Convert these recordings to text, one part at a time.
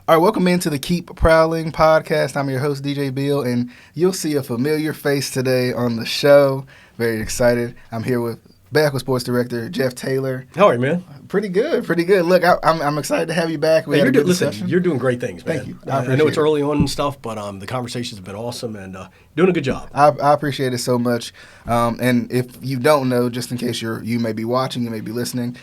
All right, welcome into the Keep Prowling podcast. I'm your host, DJ Beal, and you'll see a familiar face today on the show. Very excited. I'm here with Bahakel Sports Director Jeff Taylor. How are you, man? Pretty good. Look, I'm excited to have you back. We had a good discussion. You're doing great things, man. Thank you. I know it's early on and stuff, but the conversations have been awesome and doing a good job. I appreciate it so much. And if you don't know, just in case you may be watching, you may be listening,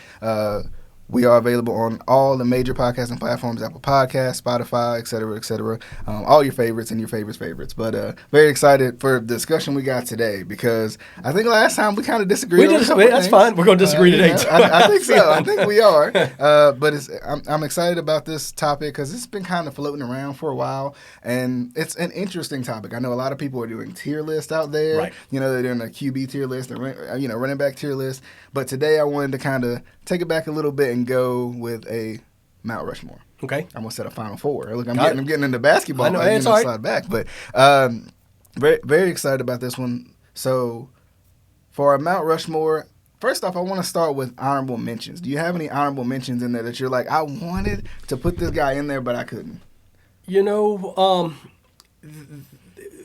we are available on all the major podcasting platforms, Apple Podcasts, Spotify, et cetera, all your favorites and your favorites. But very excited for the discussion we got today because I think last time we kind of disagreed. That's fine. We're going to disagree today, too. I think so. I think we are. But I'm excited about this topic because it's been kind of floating around for a while, and it's an interesting topic. I know a lot of people are doing tier lists out there. Right. You know, they're doing a QB tier list, running back tier list. But today I wanted to kind of take it back a little bit and go with a Mount Rushmore. Okay. I'm gonna set a Final Four. Look, I'm getting into basketball. I know, it's all right. Slide back, but very, very excited about this one. So for our Mount Rushmore, first off, I want to start with honorable mentions. Do you have any honorable mentions in there that you're like, I wanted to put this guy in there, but I couldn't? You know,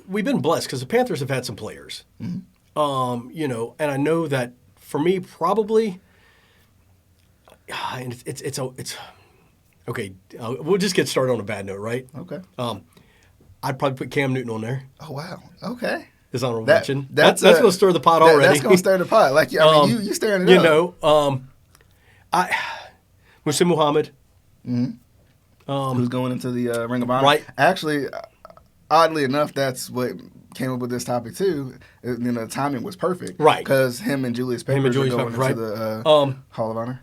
we've been blessed because the Panthers have had some players. Mm-hmm. And I know that for me, probably. And it's okay. We'll just get started on a bad note, right? Okay. I'd probably put Cam Newton on there. Oh wow. Okay. As honorable mention. That's going to stir the pot already. That's going to stir the pot. Like you stirring it up. Musa Muhammad. Mm-hmm. Who's going into the Ring of Honor? Right. Actually, oddly enough, that's what came up with this topic too. The timing was perfect. Right. Because him and Julius Peppers are going into the Hall of Honor.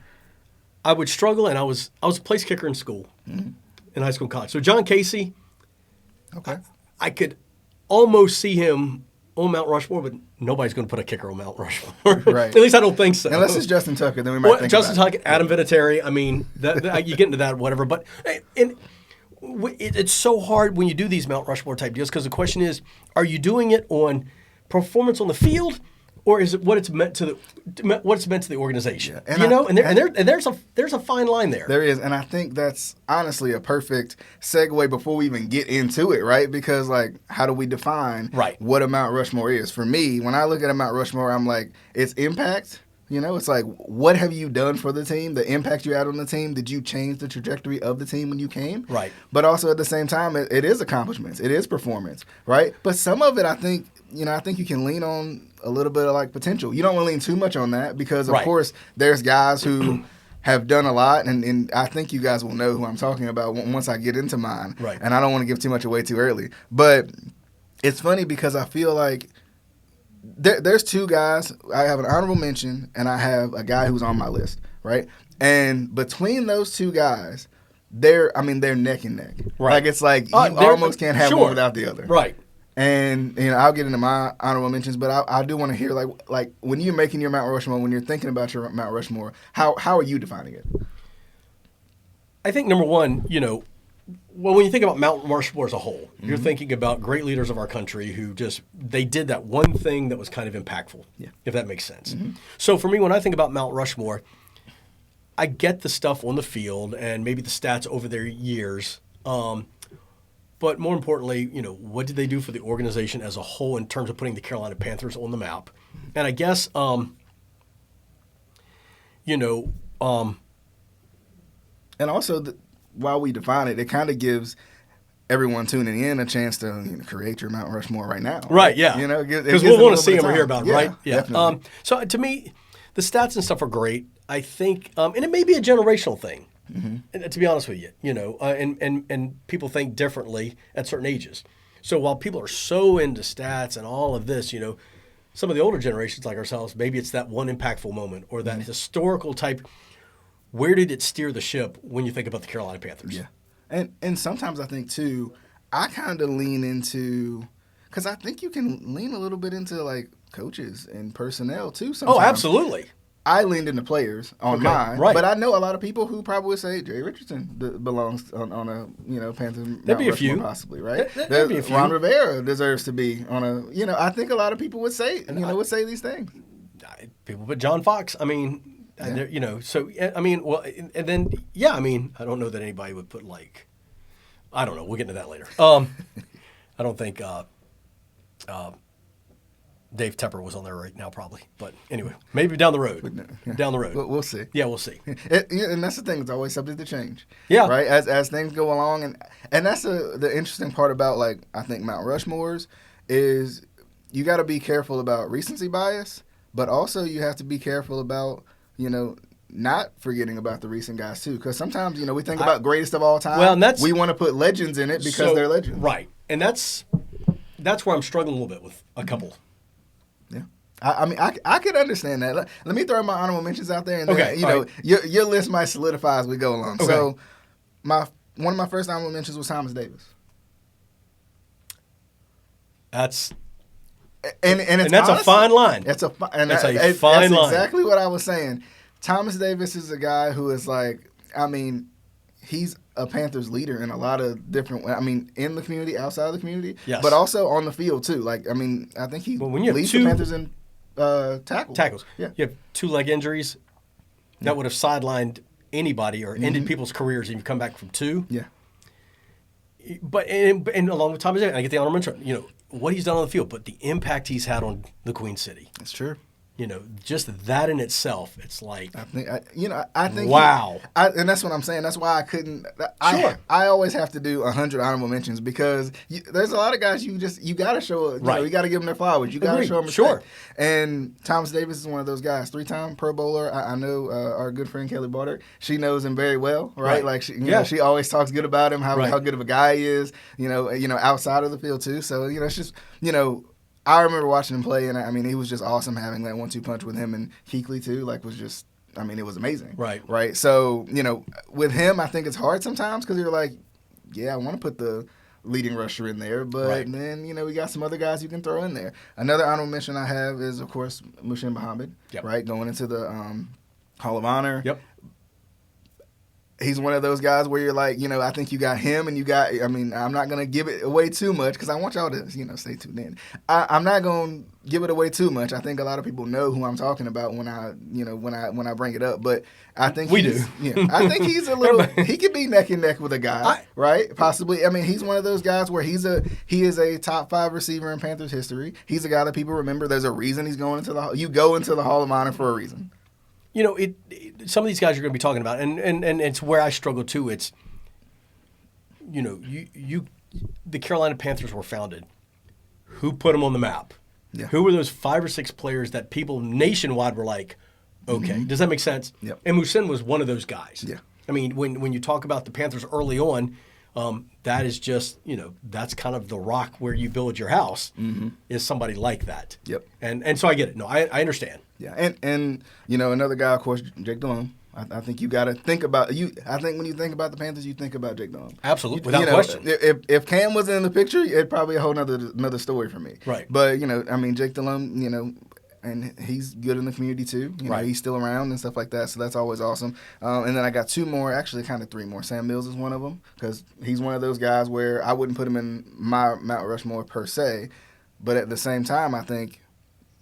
I would struggle, and I was a place kicker in school, in high school and college. So John Casey, okay, I could almost see him on Mount Rushmore, but nobody's going to put a kicker on Mount Rushmore. Right. At least I don't think so. Unless it's Justin Tucker, then we might think Justin about Tucker, Adam Vinatieri. I mean, you get into that, whatever. But it's so hard when you do these Mount Rushmore type deals because the question is, are you doing it on performance on the field? Or is it what it's meant to the organization? Yeah. And there's a fine line there. There is, and I think that's honestly a perfect segue before we even get into it, right? Because how do we define what a Mount Rushmore is? For me, when I look at a Mount Rushmore, I'm like, it's impact. It's like, what have you done for the team? The impact you had on the team? Did you change the trajectory of the team when you came? Right. But also at the same time, it is accomplishments. It is performance, right? But some of it, I think you can lean on a little bit of potential. You don't want to lean too much on that because, of course, there's guys who have done a lot, and I think you guys will know who I'm talking about once I get into mine. Right. And I don't want to give too much away too early. But it's funny because I feel like there's two guys. I have an honorable mention, and I have a guy who's on my list, right? And between those two guys, they're neck and neck. Right. It's like you almost can't have one without the other. Right. And I'll get into my honorable mentions, but I do want to hear like when you're making your Mount Rushmore, when you're thinking about your Mount Rushmore, how are you defining it? I think number one, when you think about Mount Rushmore as a whole, you're thinking about great leaders of our country who they did that one thing that was kind of impactful, if that makes sense. Mm-hmm. So for me, when I think about Mount Rushmore, I get the stuff on the field and maybe the stats over their years. But more importantly, what did they do for the organization as a whole in terms of putting the Carolina Panthers on the map? And I guess, and also, while we define it, it kind of gives everyone tuning in a chance to create your Mount Rushmore right now. Right, yeah. Because we'll want to see them or hear about them, right? Yeah. Definitely. So to me, the stats and stuff are great. I think, and it may be a generational thing. Mm-hmm. To be honest with you, and people think differently at certain ages. So while people are so into stats and all of this, some of the older generations like ourselves, maybe it's that one impactful moment or that historical type. Where did it steer the ship when you think about the Carolina Panthers? Yeah, and sometimes I think too, I kind of lean into because I think you can lean a little bit into coaches and personnel too. Sometimes. Oh, absolutely. I leaned into players on mine, but I know a lot of people who probably would say Jay Richardson belongs on a Panther. There'd be a few, possibly, right? There'd be a few. Ron Rivera deserves to be on a. I think a lot of people would say would say these things. People, but John Fox. I mean, So I mean, well, and then I mean, I don't know that anybody would put I don't know. We'll get into that later. I don't think Dave Tepper was on there right now, probably. But anyway, maybe down the road. Yeah. Down the road. We'll see. Yeah, we'll see. And that's the thing; it's always subject to change. Yeah. Right. As things go along, and that's the interesting part about I think Mount Rushmore's is you got to be careful about recency bias, but also you have to be careful about not forgetting about the recent guys too, because sometimes we think about greatest of all time. Well, and we want to put legends in it because they're legends, right? And that's where I'm struggling a little bit with a couple. Yeah, I mean I could understand that. Let me throw my honorable mentions out there, and okay, then, your list might solidify as we go along. Okay. So one of my first honorable mentions was Thomas Davis. That's and that's honestly, a fine line. That's a fine line. That's exactly what I was saying. Thomas Davis is a guy who is he's a Panthers leader in a lot of different. In the community, outside of the community, yes, but also on the field too. I think he leads the Panthers in tackles. Yeah, you have 2 leg injuries that would have sidelined anybody or ended people's careers, and you come back from 2. Yeah. But and along with Thomas Davis, I get the honorable mention. What he's done on the field, but the impact he's had on the Queen City. That's true. Just that in itself, it's like I think wow. And that's what I'm saying. That's why I couldn't. Sure. I always have to do 100 honorable mentions because there's a lot of guys you got to show. You got to give them their flowers. You got to show them respect. Sure. And Thomas Davis is one of those guys. 3-time Pro Bowler. I know our good friend Kelly Barter. She knows him very well, right? Like she always talks good about him. How good of a guy he is. Outside of the field too. So it's just I remember watching him play, and he was just awesome having that 1-2 punch with him and Kuechly too. Was just, it was amazing. Right. So with him, I think it's hard sometimes because you're like, yeah, I want to put the leading rusher in there, but then we got some other guys you can throw in there. Another honorable mention I have is of course Muhsin Muhammad. Yep. Right, going into the Hall of Honor. Yep. He's one of those guys where you're like, I think you got him and you got, I'm not going to give it away too much because I want y'all to, stay tuned in. I'm not going to give it away too much. I think a lot of people know who I'm talking about when I bring it up, but I think we do. Yeah, I think he's a little, he could be neck and neck with a guy, right? Possibly. He's one of those guys where he is a top 5 receiver in Panthers history. He's a guy that people remember. There's a reason he's going into you go into the Hall of Honor for a reason. Some of these guys you're going to be talking about, and it's where I struggle too. It's, the Carolina Panthers were founded. Who put them on the map? Yeah. Who were those 5 or 6 players that people nationwide were like, okay, does that make sense? Yep. And Muhsin was one of those guys. Yeah. When you talk about the Panthers early on, that is just, that's kind of the rock where you build your house, is somebody like that. Yep. And so I get it. No, I understand. Yeah, and another guy, of course, Jake Delhomme. I think you got to think about I think when you think about the Panthers, you think about Jake Delhomme. Absolutely, without question. If Cam was in the picture, it'd probably a whole another story for me. Right. But Jake Delhomme, and he's good in the community too. He's still around and stuff like that, so that's always awesome. And then I got 2 more, actually kind of 3 more. Sam Mills is one of them because he's one of those guys where I wouldn't put him in my Mount Rushmore per se, but at the same time, I think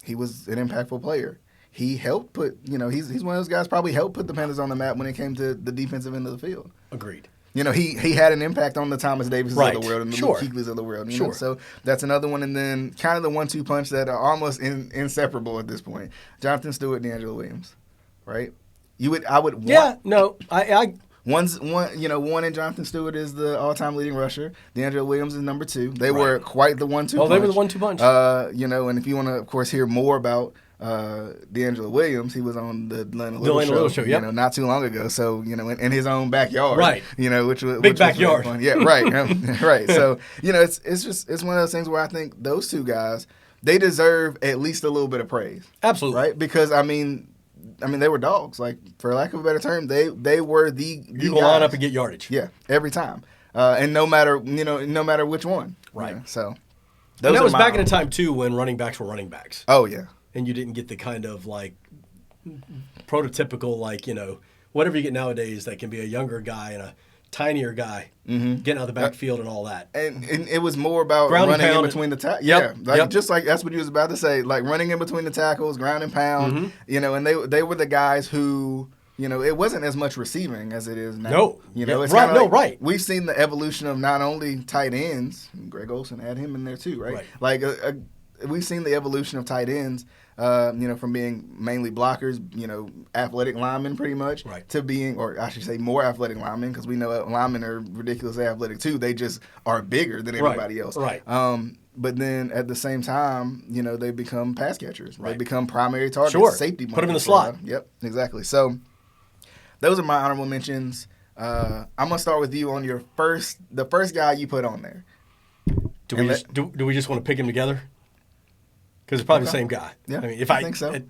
he was an impactful player. He helped put, he's one of those guys probably helped put the Panthers on the map when it came to the defensive end of the field. Agreed. He had an impact on the Thomas Davises of the world and the Luke Kuechlys of the world. Sure. So that's another one. And then kind of the 1-2 punch that are almost inseparable at this point. Jonathan Stewart, DeAngelo Williams, right? One in Jonathan Stewart is the all-time leading rusher. DeAngelo Williams is number 2. They were quite the 1-2 punch. Oh, they were the 1-2 punch. And if you want to, of course, hear more about DeAngelo Williams, he was on the Atlanta Little Show, yep. Not too long ago. So, in his own backyard, right? Which backyard, was really fun. Yeah, right, right. So, it's one of those things where I think those 2 guys, they deserve at least a little bit of praise. Absolutely, right? Because they were dogs. Like, for lack of a better term, they were the you can line up and get yardage. Yeah, every time, and no matter which one, right? So, and that was back in a time too when running backs were running backs. Oh yeah. And you didn't get the kind of prototypical whatever you get nowadays that can be a younger guy and a tinier guy getting out of the backfield and all that. And it was more about ground running in between the tackles. Yep. Yeah, just like that's what you was about to say, like running in between the tackles, ground and pound. And they were the guys who it wasn't as much receiving as it is now. No. It's right. kinda No, like right. We've seen the evolution of not only tight ends. Greg Olsen had him in there too, right? Right. Like we've seen the evolution of tight ends. From being mainly blockers, athletic linemen pretty much, right. to being, or I should say, more athletic linemen, because we know linemen are ridiculously athletic too. They just are bigger than everybody else. Right. But then at the same time, they become pass catchers. Right. They become primary targets, sure. safety. Put them in the slot. Yep, exactly. So those are my honorable mentions. I'm gonna start with you on the first guy you put on there. Do we just want to pick him together? Because it's probably the same guy. Yeah, I mean, if I think so. At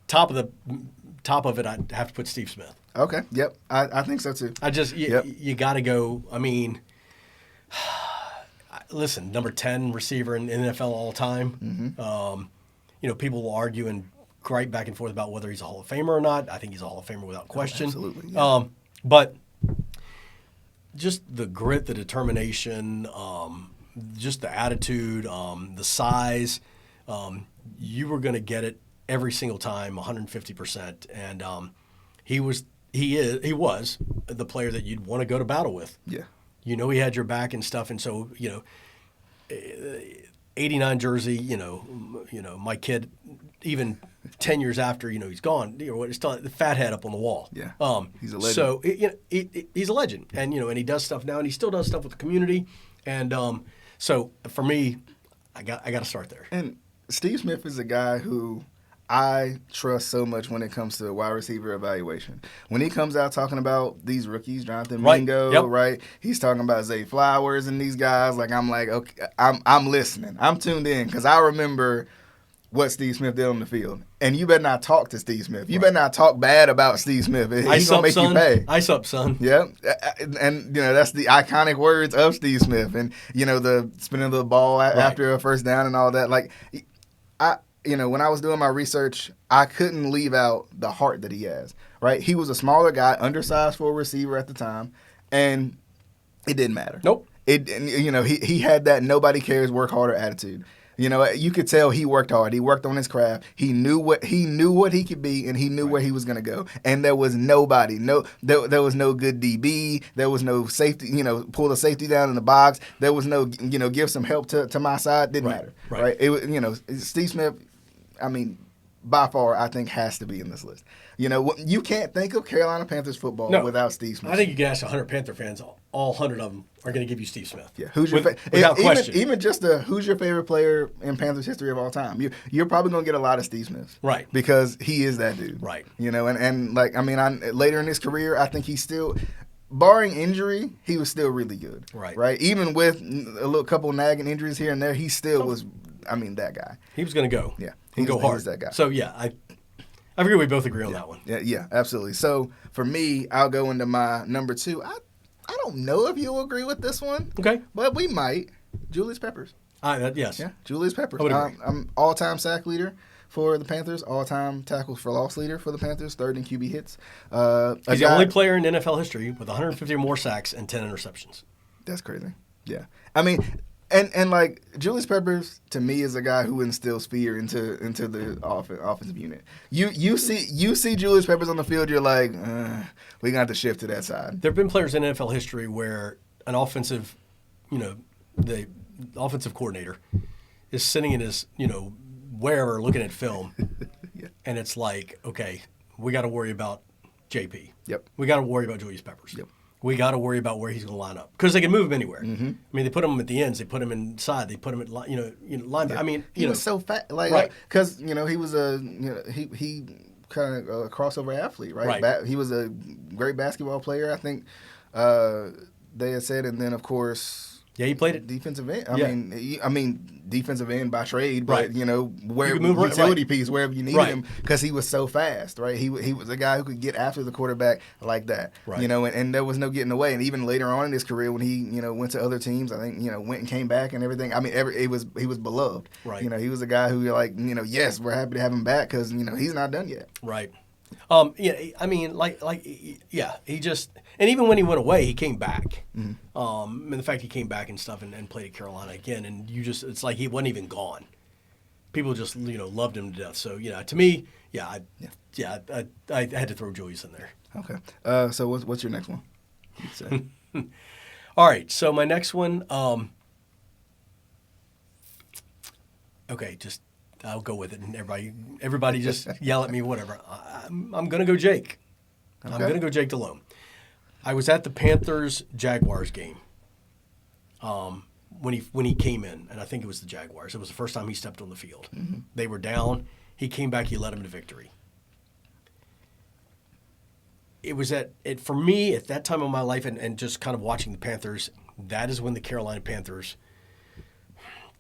top of it, I'd have to put Steve Smith. Okay. Yep. I think so too. You got to go. I mean, listen, number 10 receiver in NFL all time. Mm-hmm. People will argue and gripe back and forth about whether he's a Hall of Famer or not. I think he's a Hall of Famer without question. Absolutely. Yeah. But just the grit, the determination, just the attitude, the size. You were going to get it every single time, 150%, and he was the player that you'd want to go to battle with. Yeah, he had your back and stuff, and so 89 jersey, my kid, even 10 years after he's gone, it's still the fat head up on the wall. Yeah, he's a legend. So he's a legend, and and he does stuff now, and he still does stuff with the community, and so for me, I got to start there. And Steve Smith is a guy who I trust so much when it comes to wide receiver evaluation. When he comes out talking about these rookies, Jonathan Mingo, right? He's talking about Zay Flowers and these guys. Like, I'm like, okay, I'm listening. I'm tuned in because I remember what Steve Smith did on the field. And you better not talk to Steve Smith. You better not talk bad about Steve Smith. He's going to make you pay. Ice up, son. Yeah. And, that's the iconic words of Steve Smith. And, the spinning the ball after a first down and all that. Like, when I was doing my research, I couldn't leave out the heart that he has, right? He was a smaller guy, undersized for a receiver at the time, and it didn't matter. Nope. He had that nobody cares, work harder attitude. You could tell he worked hard. He worked on his craft. He knew what he could be, and he knew where he was going to go. And there was nobody. There was no good DB. There was no safety. Pull the safety down in the box. There was no give some help to my side. Didn't matter. Right. It was Steve Smith. I mean, by far, I think has to be in this list. You can't think of Carolina Panthers football without Steve Smith. I think you can ask 100 Panther fans. All 100 of them are going to give you Steve Smith. Yeah, who's your without question? Even just who's your favorite player in Panthers history of all time? You're probably going to get a lot of Steve Smiths, right? Because he is that dude, right? And like later in his career, I think he's still. Barring injury, he was still really good. Right. Even with a couple nagging injuries here and there, he still was. That guy. He was going to go. Yeah, he can go hard. He was that guy. So yeah, I figure we both agree on that one. Yeah, absolutely. So for me, I'll go into my number 2. I don't know if you'll agree with this one. Okay, but we might. Julius Peppers. Yes. Yeah, Julius Peppers. I would agree. I'm all-time sack leader for the Panthers, all-time tackles for loss leader for the Panthers, third in QB hits. He's the only player in NFL history with 150 or more sacks and 10 interceptions. That's crazy. Yeah. And like Julius Peppers to me is a guy who instills fear into the offensive unit. You see Julius Peppers on the field, you're like, we got to shift to that side. There have been players in NFL history where an offensive, the offensive coordinator is sitting in his, wherever looking at film, yeah. And it's like, okay, we got to worry about JP. Yep. We got to worry about Julius Peppers. Yep. We got to worry about where he's going to line up because they can move him anywhere. Mm-hmm. They put him at the ends, they put him inside, they put him at line. Yeah. He was so fat, because he was he kind of a crossover athlete, right? He was a great basketball player, I think. They had said, and then of course. Yeah, he played it. Defensive end. I mean, defensive end by trade, but where move utility piece wherever you needed him because he was so fast, right? He was a guy who could get after the quarterback like that, right. And there was no getting away. And even later on in his career, when he went to other teams, I think went and came back and everything. I mean, he was beloved, right? He was a guy who yes, we're happy to have him back because he's not done yet, right? He just, and even when he went away, he came back. Mm-hmm. And the fact he came back and stuff and played at Carolina again, and it's like he wasn't even gone. people just loved him to death. So to me, I had to throw Julius in there. Okay. So what's your next one? You'd say? All right. So my next one. Okay, just I'll go with it, and everybody just yell at me, whatever. I'm gonna go Jake. Okay. I'm gonna go Jake Delhomme. I was at the Panthers-Jaguars game when he came in, and I think it was the Jaguars. It was the first time he stepped on the field. Mm-hmm. They were down. He came back. He led them to victory. It was for me at that time of my life, and just kind of watching the Panthers. That is when the Carolina Panthers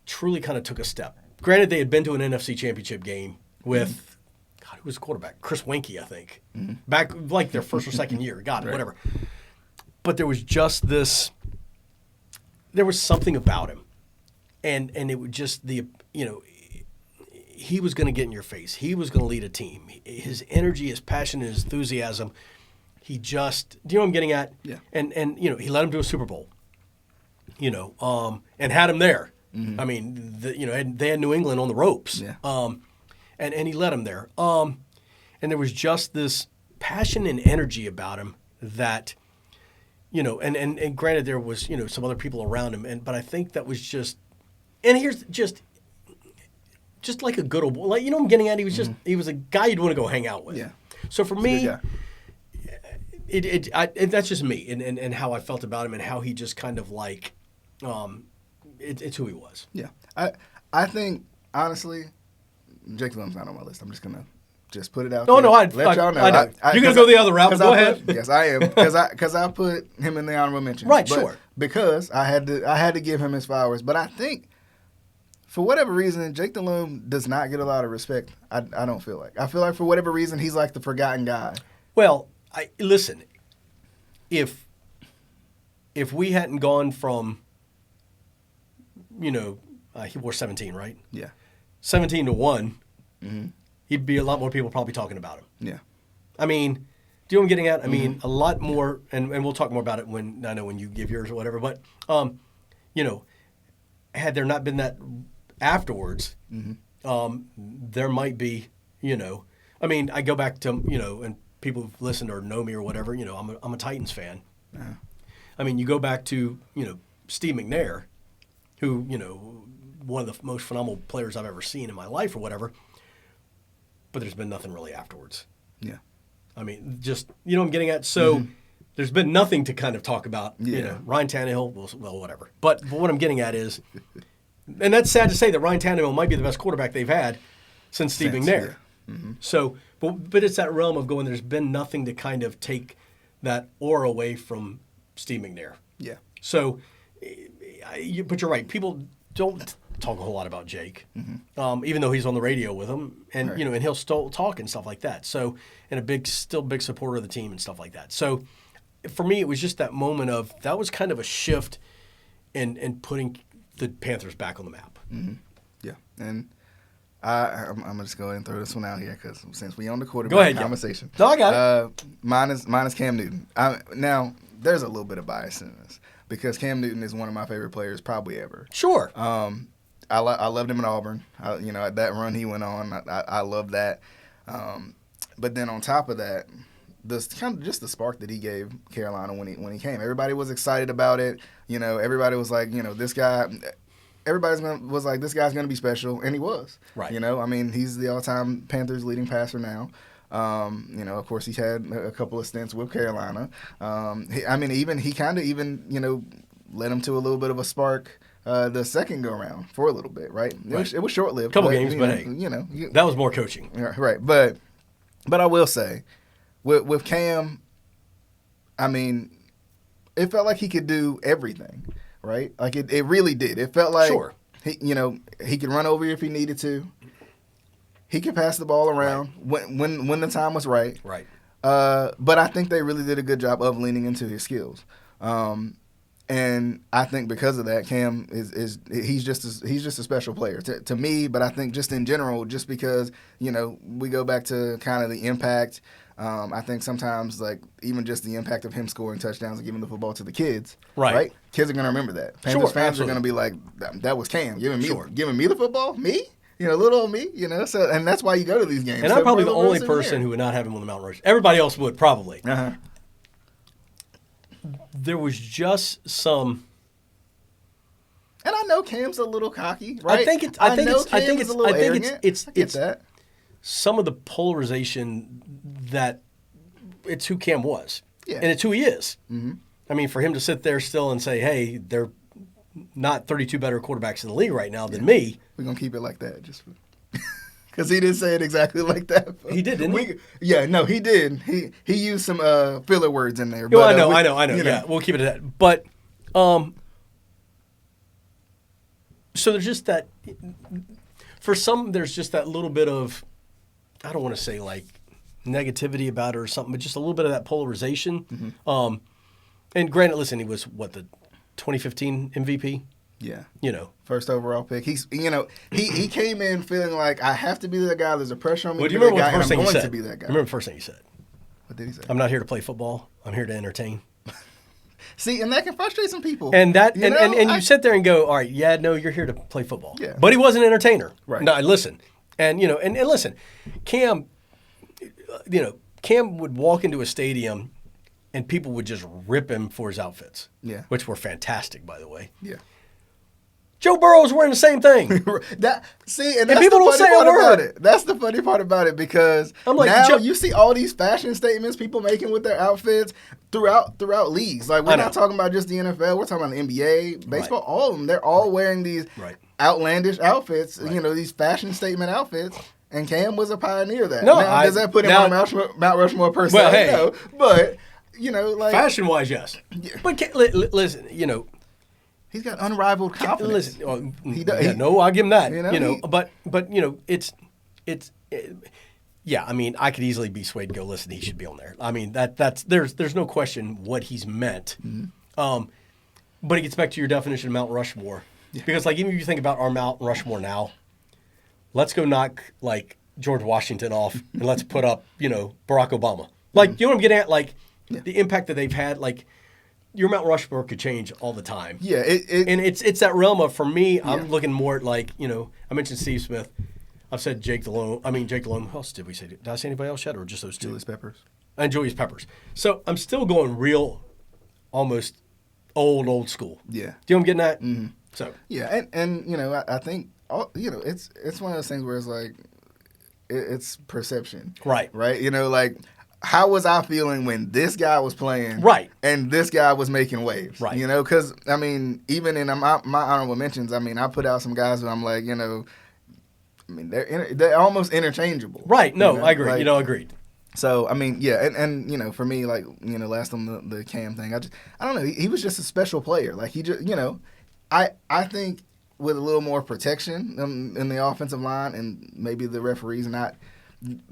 truly kind of took a step. Granted, they had been to an NFC Championship game with, God, who was the quarterback? Chris Weinke, I think. Mm-hmm. Back like their first or second year. God, right. Whatever. But there was just this, there was something about him. And it was just he was going to get in your face. He was going to lead a team. His energy, his passion, his enthusiasm, he just, do you know what I'm getting at? Yeah. And he led him to a Super Bowl, and had him there. Mm-hmm. I mean, they had New England on the ropes, yeah. And he led them there. And there was just this passion and energy about him that, and granted there was some other people around him, but I think that was just, and here's just like a good old boy, what I'm getting at. He was just he was a guy you'd want to go hang out with. Yeah. So for me, that's just me and how I felt about him and how he just kind of like. It's who he was. Yeah. I think, honestly, Jake Delhomme's not on my list. I'm just going to put it out there. No, let y'all know. I know. You're going to go the other route, go ahead. Yes, I am. Because I put him in the honorable mention. Right, sure. Because I had to give him his flowers. But I think, for whatever reason, Jake Delhomme does not get a lot of respect. I don't feel like. I feel like for whatever reason, he's like the forgotten guy. Well, listen, if we hadn't gone from... he wore 17, right? Yeah. 17 to 1, he'd be a lot more people probably talking about him. Yeah. I mean, do you know what I'm getting at? I mean, a lot more, and we'll talk more about it when you give yours or whatever, but, had there not been that afterwards, there might be, I mean, I go back to, and people who've listened or know me or whatever, I'm a Titans fan. Uh-huh. I mean, you go back to, Steve McNair, who, one of the most phenomenal players I've ever seen in my life or whatever, but there's been nothing really afterwards. Yeah. I mean, just, what I'm getting at? So there's been nothing to kind of talk about, Ryan Tannehill, well, whatever. But what I'm getting at is, and that's sad to say that Ryan Tannehill might be the best quarterback they've had since Steve McNair. Yeah. Mm-hmm. So, but it's that realm of going, there's been nothing to kind of take that aura away from Steve McNair. Yeah. So, but you're right. People don't talk a whole lot about Jake, even though he's on the radio with them, and right. And he'll still talk and stuff like that. So, and still big supporter of the team and stuff like that. So, for me, it was just that moment of that was kind of a shift in putting the Panthers back on the map. Mm-hmm. Yeah, and I'm gonna just go ahead and throw this one out here because since we on the quarterback conversation, no, I got it. Mine is Cam Newton. Now there's a little bit of bias in this. Because Cam Newton is one of my favorite players probably ever. Sure. I loved him at Auburn. That run he went on, I loved that. But then on top of that, just the spark that he gave Carolina when he came. Everybody was excited about it. Everybody was like, this guy. Everybody was like, this guy's going to be special, and he was. Right. I mean, he's the all-time Panthers leading passer now. Of course, he had a couple of stints with Carolina. He kind of led him to a little bit of a spark the second go-around for a little bit, right? It was short-lived. Couple games, but hey, that was more coaching. Right, but I will say, with Cam, I mean, it felt like he could do everything, right? Like it really did. It felt like he could run over you if he needed to. He could pass the ball around when the time was right. Right. But I think they really did a good job of leaning into his skills. And I think because of that, Cam he's just a special player to me. But I think just in general, just because we go back to kind of the impact. I think sometimes even just the impact of him scoring touchdowns and giving the football to the kids. Right. Kids are gonna remember that. Panthers fans are gonna be like, that was Cam giving me the football. Me. little old me, So, and that's why you go to these games. And I'm probably the only person who would not have him on the Mount Rushmore. Everybody else would probably. Uh-huh. There was just some. And I know Cam's a little cocky, right? I think it's that. Some of the polarization that it's who Cam was, yeah, and it's who he is. Mm-hmm. I mean, for him to sit there still and say, "Hey, they're not 32 better quarterbacks in the league right now than me," we're gonna keep it like that, just because he didn't say it exactly like that. He did, didn't he? Yeah, no, he did. He used some filler words in there. But, I know. Yeah, we'll keep it at that. But so there's just that. For some, there's just that little bit of, I don't want to say like negativity about it or something, but just a little bit of that polarization. Mm-hmm. And granted, listen, he was the 2015 MVP. Yeah, first overall pick. He's he came in feeling like I have to be that guy. There's a pressure on me. Well, do you remember what the first thing he said? To be that guy. Remember the first thing he said? What did he say? I'm not here to play football. I'm here to entertain. See, and that can frustrate some people. And that and you sit there and go, all right, yeah, no, you're here to play football. Yeah. But he was an entertainer. Right. No, listen. And and listen, Cam would walk into a stadium and people would just rip him for his outfits. Yeah. Which were fantastic, by the way. Yeah. Joe Burrow's wearing the same thing. And people don't say a word. That's the funny part about it because I'm like, now you see all these fashion statements people making with their outfits throughout leagues. Like we're not talking about just the NFL. We're talking about the NBA, baseball, all of them. They're all wearing these outlandish outfits. Right. These fashion statement outfits. And Cam was a pioneer of that. No, does that put him on Mount Rushmore per se? Well, hey, no, but like fashion-wise, yes. Yeah. But listen, he's got unrivaled confidence. Listen, I'll give him that. I mean, I could easily be swayed and go, listen, he should be on there. I mean, there's no question what he's meant. Mm-hmm. But it gets back to your definition of Mount Rushmore. Yeah. Because even if you think about our Mount Rushmore now, let's go knock George Washington off and let's put up, Barack Obama. You know what I'm getting at? The impact that they've had, your Mount Rushmore could change all the time. Yeah, and it's that realm of, for me, I'm looking more at I mentioned Steve Smith. I've said Jake Delhomme. Who else did we say? Did I say anybody else yet, or just those two? Julius Peppers. And Julius Peppers. So I'm still going real, almost old school. Yeah. Do you know what I'm getting at? Mm-hmm. So yeah, and I think it's one of those things where it's it's perception. Right. How was I feeling when this guy was playing? Right. And this guy was making waves. Right. Because, even in my honorable mentions, I put out some guys who I'm like, they're almost interchangeable. Right. No, I agree. Agreed. So, and for me, last on the Cam thing, I don't know. He was just a special player. He just, I think with a little more protection in the offensive line and maybe the referees not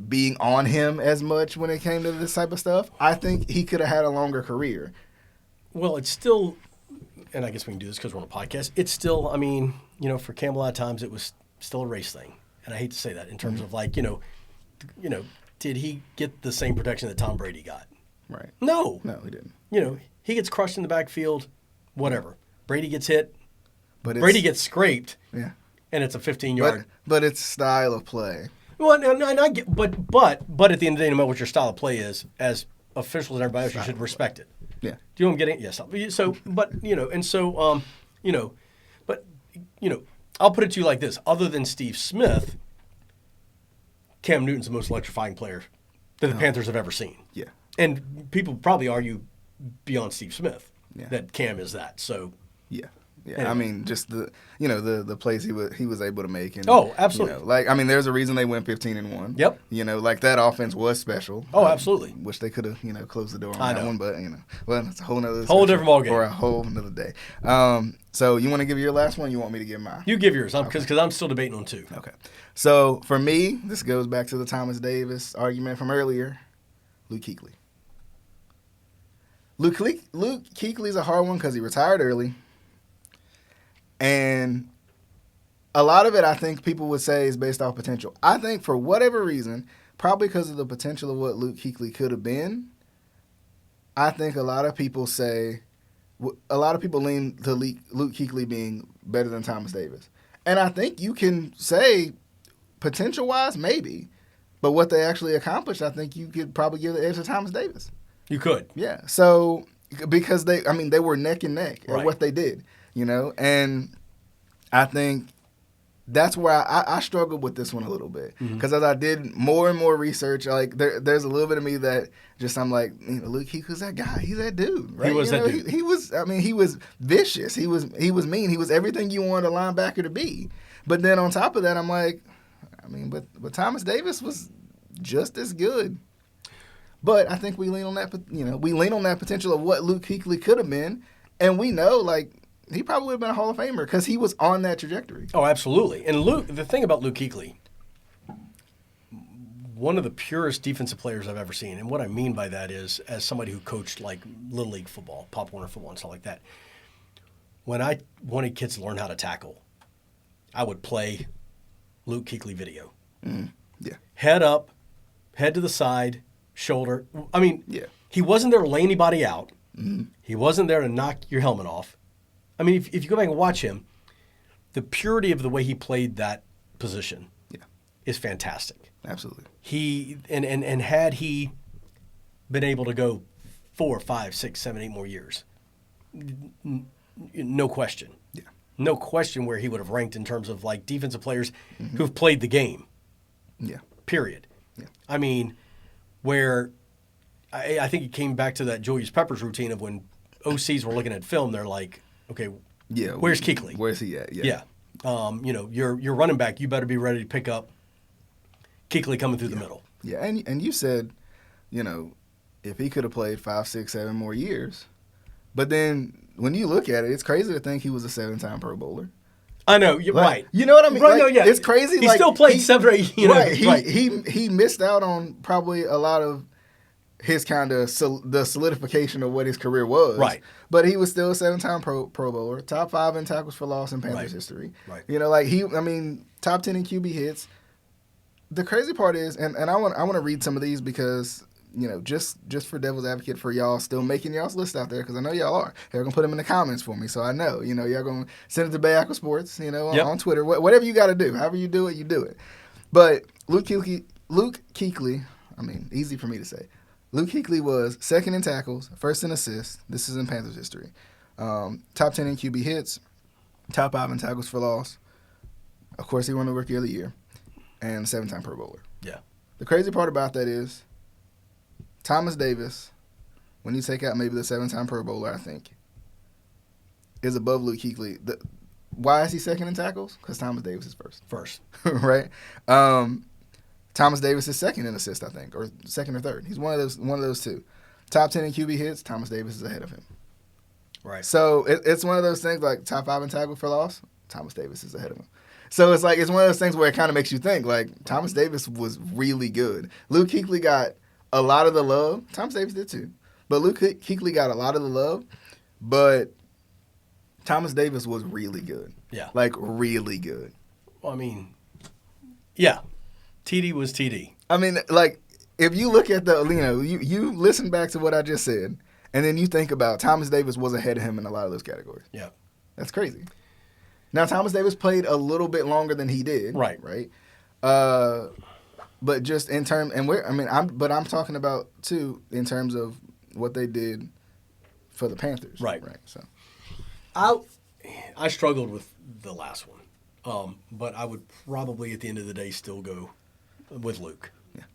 being on him as much when it came to this type of stuff, I think he could have had a longer career. Well, it's still, and I guess we can do this because we're on a podcast, it's still, for Cam a lot of times it was still a race thing. And I hate to say that in terms of did he get the same protection that Tom Brady got? Right. No, he didn't. He gets crushed in the backfield, whatever. Brady gets hit, but Brady gets scraped, and it's a 15-yard. But it's style of play. Well, and I get, but at the end of the day, no matter what your style of play is, as officials and everybody else, you should respect it. Yeah. Do you know what I'm getting? Yes. So, I'll put it to you like this: other than Steve Smith, Cam Newton's the most electrifying player that the Panthers have ever seen. Yeah. And people probably argue beyond Steve Smith that Cam is that. So. Yeah. Yeah, anyway. Just the plays he was able to make. And, absolutely. There's a reason they went 15-1. Yep. That offense was special. Oh, absolutely. Wish they could have, closed the door on that one, but well, it's a whole different ballgame for a whole nother day. So you want to give your last one? You want me to give mine? You give yours, because I'm still debating on two. Okay. So for me, this goes back to the Thomas Davis argument from earlier. Luke Kuechly. Luke Kuechly's a hard one because he retired early. And a lot of it, I think people would say, is based off potential. I think for whatever reason, probably because of the potential of what Luke Kuechly could have been, I think a lot of people lean to Luke Kuechly being better than Thomas Davis. And I think you can say potential-wise, maybe. But what they actually accomplished, I think you could probably give the edge to Thomas Davis. You could. Yeah. So, because they were neck and neck at Right. what they did, and I think that's where I struggled with this one a little bit. Because as I did more and more research, like there's a little bit of me that just I'm like, Luke Kuechly's that guy. He's that dude. Right? He was that dude. He was vicious. He was mean. He was everything you wanted a linebacker to be. But then on top of that, I'm like, but Thomas Davis was just as good. But I think we lean on that, potential of what Luke Kuechly could have been, and we know he probably would have been a Hall of Famer because he was on that trajectory. Oh, absolutely. And the thing about Luke Kuechly, one of the purest defensive players I've ever seen, and what I mean by that is, as somebody who coached Little League football, Pop Warner football, and stuff like that, when I wanted kids to learn how to tackle, I would play Luke Kuechly video. Yeah. Head up, head to the side, shoulder. He wasn't there to lay anybody out. He wasn't there to knock your helmet off. If you go back and watch him, the purity of the way he played that position is fantastic. Absolutely. He and had he been able to go 4, 5, 6, 7, 8 more years, no question. Yeah. No question where he would have ranked in terms of defensive players who've played the game. Yeah. Period. Yeah. Where I think it came back to that Julius Peppers routine of when OCs were looking at film, they're like, okay, where's Kuechly? Where's he at? Yeah. Your running back, you better be ready to pick up Kuechly coming through the middle. Yeah, and you said, if he could have played 5, 6, 7 more years, but then when you look at it, it's crazy to think he was a 7-time Pro Bowler. I know, you're right. You know what I mean? Right, no, yeah. It's crazy. He still played 7 or 8. Right. He missed out on probably a lot of his kind of the solidification of what his career was. Right. But he was still a 7-time Pro Bowler, top 5 in tackles for loss in Panthers history. Right. Top 10 in QB hits. The crazy part is, and I want to read some of these because just for devil's advocate for y'all still making y'all's list out there, because I know y'all are. Y'all gonna put them in the comments for me, so I know. Y'all gonna send it to Bahakel Sports, on Twitter, whatever you got to do. However you do it, you do it. But Luke Kuechly, easy for me to say. Luke Kuechly was second in tackles, first in assists. This is in Panthers history. Top 10 in QB hits, top 5 in tackles for loss. Of course, he won the Rookie of the Year, and 7-time Pro Bowler. Yeah. The crazy part about that is Thomas Davis, when you take out maybe the 7-time Pro Bowler, I think, is above Luke Kuechly. Why is he second in tackles? Because Thomas Davis is first. Right? Thomas Davis is second in assists, I think, or second or third. He's one of those two. Top 10 in QB hits, Thomas Davis is ahead of him. Right. So it's one of those things like top 5 in tackle for loss, Thomas Davis is ahead of him. So it's one of those things where it kind of makes you think Thomas Davis was really good. Luke Kuechly got a lot of the love. Thomas Davis did too. But Luke Kuechly got a lot of the love. But Thomas Davis was really good. Yeah. Really good. Well, yeah. TD was TD. If you look at you listen back to what I just said, and then you think about Thomas Davis was ahead of him in a lot of those categories. Yeah. That's crazy. Now, Thomas Davis played a little bit longer than he did. Right. Right. But just in terms, I'm talking about too in terms of what they did for the Panthers. Right. Right. So, I struggled with the last one, but I would probably at the end of the day still go with Luke. Yeah.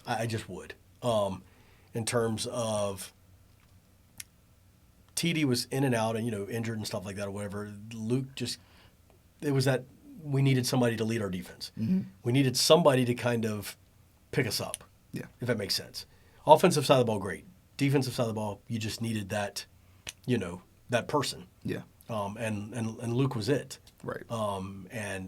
I just would. In terms of TD was in and out and injured and stuff like that or whatever. Luke it was that we needed somebody to lead our defense. Mm-hmm. We needed somebody to kind of pick us up. Yeah. If that makes sense. Offensive side of the ball, great. Defensive side of the ball, you just needed that, that person. Yeah. And Luke was it. Right. The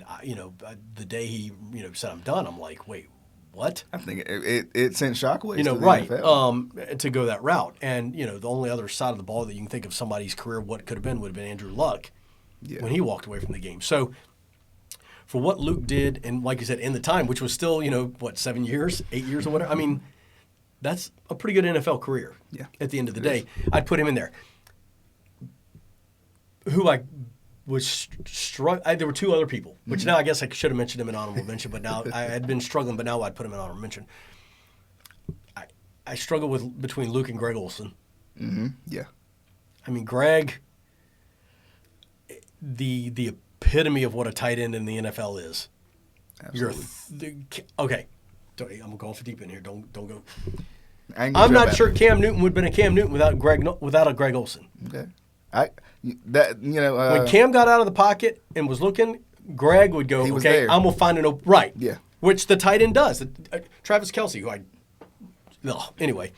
day he said I'm done, I'm like, wait, what? I think it sent shockwaves. To the right. NFL. To go that route, and the only other side of the ball that you can think of somebody's career what could have been would have been Andrew Luck. Yeah. When he walked away from the game. So for what Luke did, and like you said, in the time, which was still 7 years, 8 years or whatever. That's a pretty good NFL career. Yeah. At the end of the day, I'd put him in there. Who I was struggling. There were two other people, which now I guess I should have mentioned him in honorable mention, but now I had been struggling, but now I'd put him in honorable mention. I struggle between Luke and Greg Olsen. Mm-hmm. Yeah. I mean, Greg, the epitome of what a tight end in the NFL is. Absolutely. Okay. I'm going for deep in here. Don't go. I'm not sure Cam Newton would have been a Cam Newton without a Greg Olsen. Okay. When Cam got out of the pocket and was looking, Greg would go, okay, I'm going to find an right. Yeah. Which the tight end does. Travis Kelce, anyway.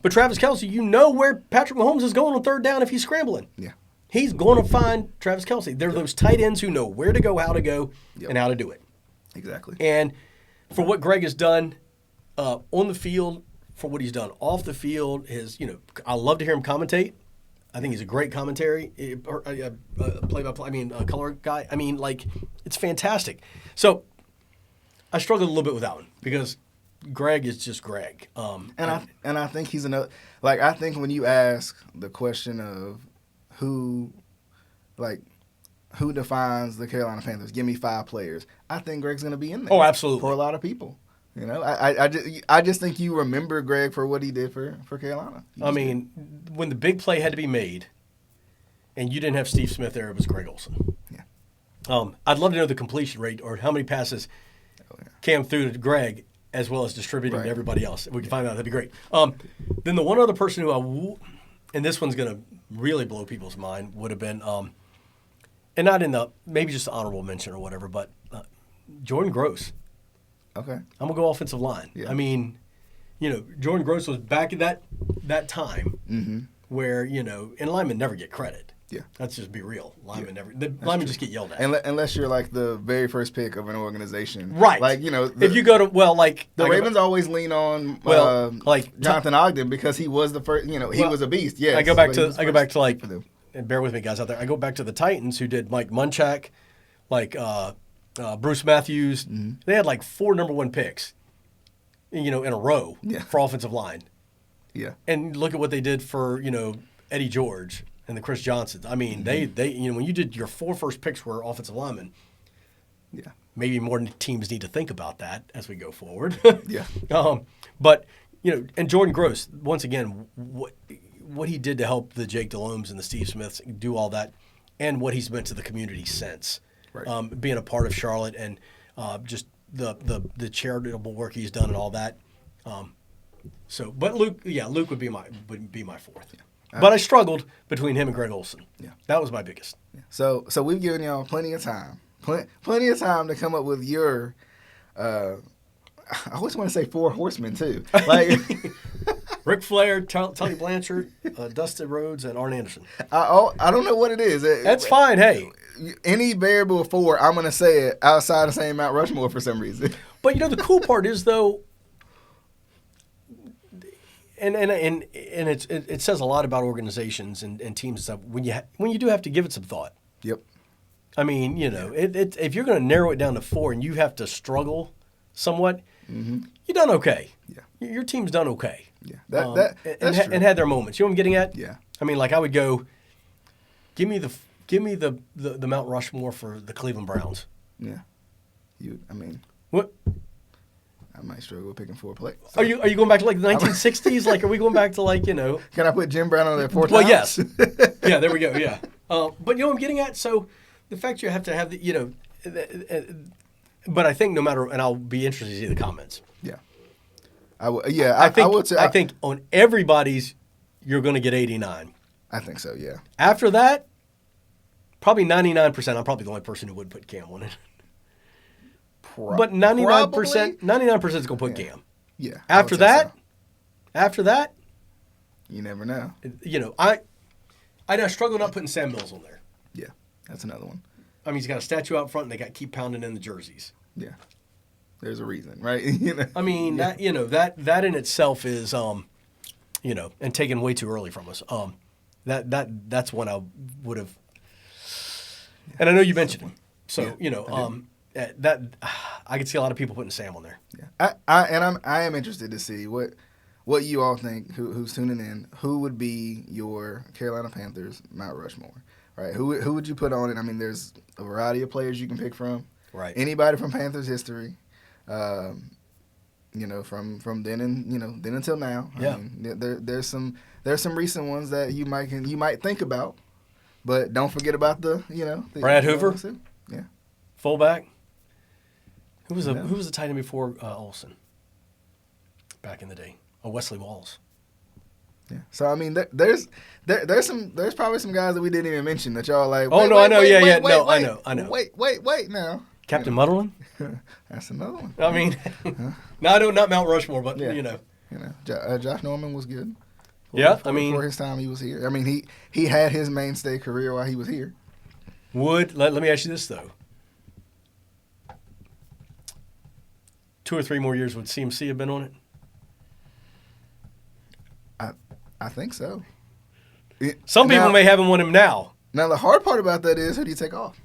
But Travis Kelce, you know where Patrick Mahomes is going on third down if he's scrambling. Yeah. He's going to find Travis Kelce. They're those tight ends who know where to go, how to go, and how to do it. Exactly. And for what Greg has done on the field, for what he's done off the field, I love to hear him commentate. I think he's a great commentary, play-by-play. Color guy. It's fantastic. So I struggled a little bit with that one because Greg is just Greg. And I think he's another. I think when you ask the question of who defines the Carolina Panthers, give me 5 players, I think Greg's going to be in there. Oh, absolutely. For a lot of people. I just think you remember Greg for what he did for Carolina. When the big play had to be made, and you didn't have Steve Smith there, it was Greg Olsen. Yeah. I'd love to know the completion rate or how many passes Cam threw to Greg, as well as distributing to everybody else. If we can find out, that'd be great. Then the one other person who and this one's going to really blow people's mind, would have been, and not in the maybe just the honorable mention or whatever, but Jordan Gross. Okay. I'm going to go offensive line. Yeah. Jordan Gross was back at that time where, and linemen never get credit. Yeah. Let's just be real. Linemen just get yelled at. Unless you're the very first pick of an organization. Right. If you go to, the Ravens always lean on Jonathan Ogden because he was the first, he was a beast. Yes. I go back to and bear with me guys out there. I go back to the Titans who did Mike Munchak, Bruce Matthews. Mm-hmm. They had 4 number 1 picks, in a row for offensive line. Yeah. And look at what they did for, Eddie George and the Chris Johnsons. They when you did your 4 first picks were offensive linemen. Yeah. Maybe more teams need to think about that as we go forward. Yeah. But, and Jordan Gross, once again, what he did to help the Jake Delomes and the Steve Smiths do all that, and what he's meant to the community since. Right. Being a part of Charlotte and just the charitable work he's done and all that. But Luke would be my 4th. Yeah. But I struggled between him and Greg Olsen. Yeah, that was my biggest. Yeah. So we've given y'all plenty of time, plenty of time to come up with your. I always want to say 4 horsemen too, Ric Flair, Tully Blanchard, Dustin Rhodes, and Arn Anderson. I don't know what it is. That's fine. Hey, any variable of 4, I'm going to say it outside of saying Mount Rushmore for some reason. But the cool part is though, and it says a lot about organizations and teams and stuff when you do have to give it some thought. Yep. If you're going to narrow it down to 4 and you have to struggle somewhat, you've done okay. Yeah. Your team's done okay. Yeah. That's true. And had their moments. You know what I'm getting at? Yeah. I would go, give me the Mount Rushmore for the Cleveland Browns. Yeah. What? I might struggle with picking 4 players. So. Are you going back to the 1960s? Are we going back to Can I put Jim Brown on there 4 times? Well, yes. Yeah, there we go. Yeah. But you know what I'm getting at? So the fact you have to have but I think no matter, and I'll be interested to see the comments. Yeah. I think on everybody's, you're going to get 89. I think so, yeah. After that, probably 99%. I'm probably the only person who would put Cam on it. But 99% is going to put Cam. Yeah. After that, you never know. I struggle not putting Sam Mills on there. Yeah, that's another one. He's got a statue out front, and they keep pounding in the jerseys. Yeah, there's a reason, right? That in itself is, and taken way too early from us. That's when I would have. And I know you mentioned him, so that I could see a lot of people putting Sam on there. Yeah, I am interested to see what you all think. Who's tuning in? Who would be your Carolina Panthers Mount Rushmore? right? Who would you put on it? I mean, there's a variety of players you can pick from. Right. Anybody from Panthers history. From then until now. Yeah. I mean, there's some recent ones that you might think about, but don't forget about the Brad Hoover. Yeah. Fullback. Who was the tight end before Olsen? Back in the day. Oh, Wesley Walls. Yeah. So I mean, there's probably some guys that we didn't even mention that y'all like. I know. I know. Wait now. Captain Mutterland. That's another one. I mean, no, not Mount Rushmore, but Josh Norman was good. For his time he was here. I mean, he had his mainstay career while he was here. Let me ask you this though: 2 or 3 more years would CMC have been on it? I think so. Some people may haven't want him now. Now the hard part about that is who do you take off?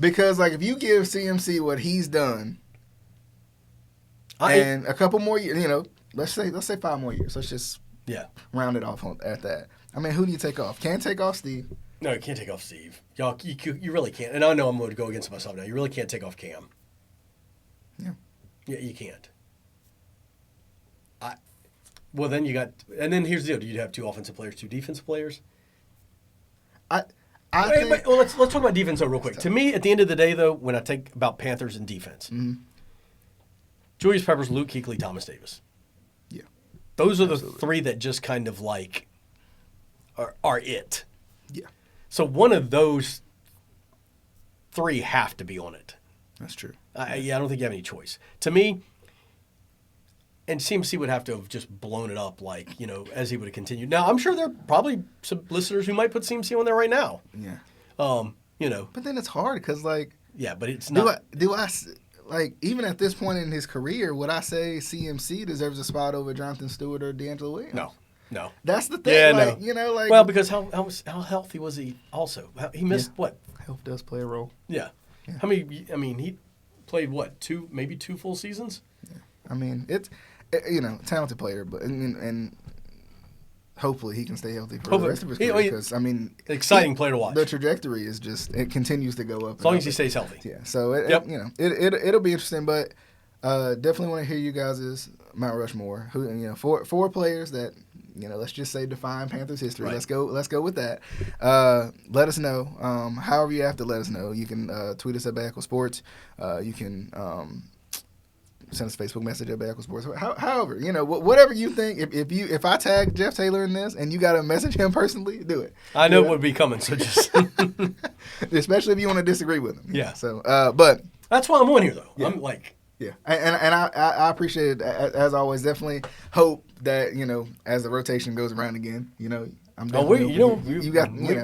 Because if you give CMC what he's done, and a couple more years, let's say 5 more years. Let's just round it off at that. I mean, who do you take off? Can't take off Steve. No, you can't take off Steve. Y'all, you really can't. And I know I'm going to go against myself now. You really can't take off Cam. Yeah. Yeah, you can't. Well, then you got, and then here's the deal: do you have 2 offensive players, 2 defensive players? Let's talk about defense though real quick. To me, at the end of the day, though, when I think about Panthers and defense, Julius Peppers, Luke Kuechly, Thomas Davis. Yeah, those are the 3 that just kind of are it. Yeah. So one of those 3 have to be on it. That's true. I don't think you have any choice. To me, and CMC would have to have just blown it up as he would have continued. Now, I'm sure there are probably some listeners who might put CMC on there right now. Yeah. But then it's hard because yeah, but it's not. Do I even at this point in his career, would I say CMC deserves a spot over Jonathan Stewart or DeAngelo Williams? No. That's the thing. Yeah, well, because how healthy was he also? He missed what? Health does play a role. Yeah. How many, he played what, 2 full seasons? Yeah. I mean, it's, talented player, but and hopefully he can stay healthy for the rest of his career because, exciting player to watch. The trajectory is it continues to go up. As long as he stays healthy. Yeah. So, it'll be interesting, but definitely want to hear you guys' Mount Rushmore. Who, 4 players that, let's just say define Panthers history. Right. Let's go with that. Let us know. However you have to let us know. You can tweet us at Bahakel Sports. You can send us a Facebook message at Bahakel Sports. However, whatever you think. If I tag Jeff Taylor in this and you got to message him personally, do it. I know it would be coming, so just especially if you want to disagree with him. Yeah. So, but that's why I'm on here though. Yeah. I'm yeah, and I appreciate it as always. Definitely hope that as the rotation goes around again, I'm definitely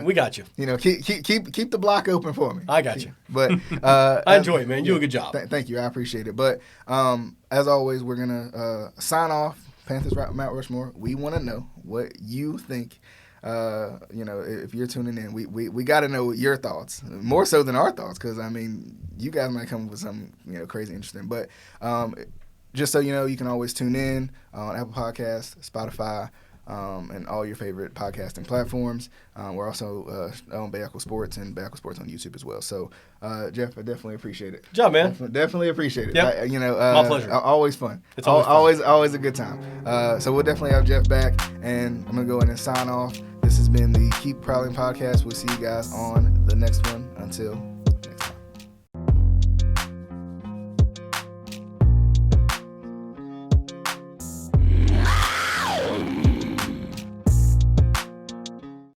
we got you. Keep the block open for me. I got you. But I enjoy it, man. You do a good job. Thank you. I appreciate it. But as always, we're gonna sign off. Panthers Mount Rushmore. We want to know what you think. If you're tuning in, we got to know your thoughts more so than our thoughts because you guys might come up with something crazy interesting. But just so you know, you can always tune in on Apple Podcasts, Spotify, and all your favorite podcasting platforms. We're also on Bahakel Sports and Bahakel Sports on YouTube as well. So, Jeff, I definitely appreciate it. Good job, man. Definitely appreciate it. Yep. My pleasure. Always fun. It's always fun. Always a good time. So we'll definitely have Jeff back, and I'm gonna go ahead and sign off. This has been the Keep Prowling podcast. We'll see you guys on the next one. Until